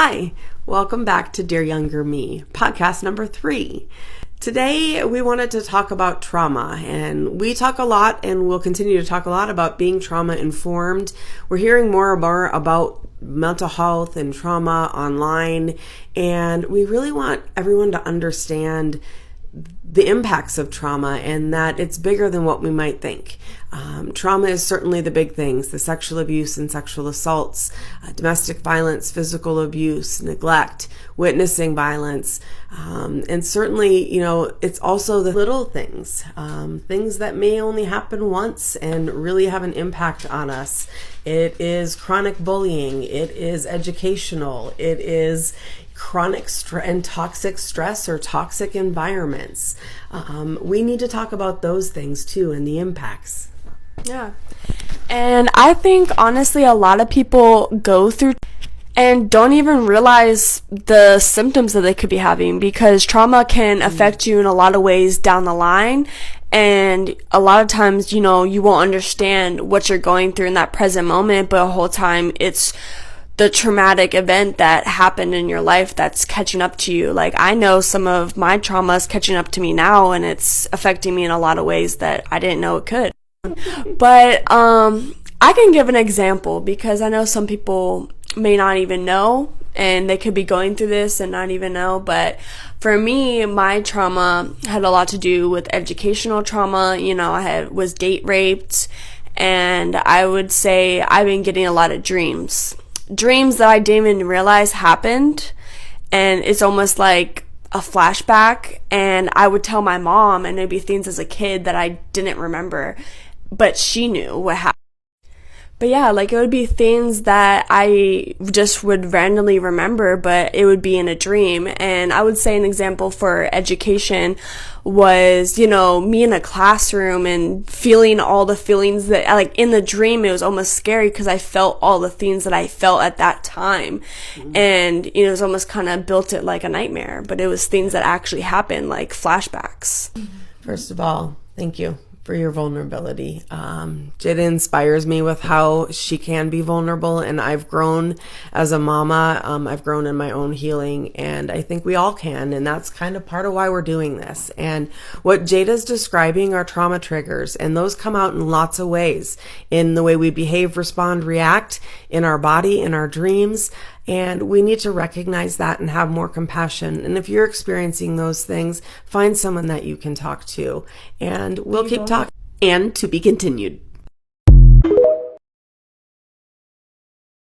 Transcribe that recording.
Hi, welcome back to Dear Younger Me, podcast number 3. Today, we wanted to talk about trauma, and we talk a lot and we'll continue to talk a lot about being trauma informed. We're hearing more and more about mental health and trauma online, and we really want everyone to understand the impacts of trauma and that it's bigger than what we might think. Trauma is certainly the big things, the sexual abuse and sexual assaults, domestic violence, physical abuse, neglect, witnessing violence, and certainly, it's also the little things, things that may only happen once and really have an impact on us. It is chronic bullying, it is educational, it is chronic and toxic stress or toxic environments. We need to talk about those things too and the impacts. Yeah. And I think honestly a lot of people go through and don't even realize the symptoms that they could be having, because trauma can affect you in a lot of ways down the line. And a lot of times, you won't understand what you're going through in that present moment, but the whole time it's the traumatic event that happened in your life that's catching up to you. Like, I know some of my trauma is catching up to me now, and it's affecting me in a lot of ways that I didn't know it could. But I can give an example, because I know some people may not even know, and they could be going through this and not even know. But for me, my trauma had a lot to do with educational trauma. I was date raped, and I would say I've been getting a lot of dreams that I didn't even realize happened, and it's almost like a flashback. And I would tell my mom, and it'd be things as a kid that I didn't remember, but she knew what happened. But yeah, it would be things that I just would randomly remember, but it would be in a dream. And I would say an example for education was, me in a classroom and feeling all the feelings that, in the dream, it was almost scary because I felt all the things that I felt at that time. Mm-hmm. And, it was almost kind of built it like a nightmare, but it was things that actually happened, like flashbacks. First of all, thank you for your vulnerability. Jada inspires me with how she can be vulnerable, and I've grown as a mama. I've grown in my own healing, and I think we all can, and that's kind of part of why we're doing this. And what Jada's describing are trauma triggers, and those come out in lots of ways, in the way we behave, respond, react, in our body, in our dreams. And we need to recognize that and have more compassion. And if you're experiencing those things, find someone that you can talk to. And we'll keep talking. And to be continued.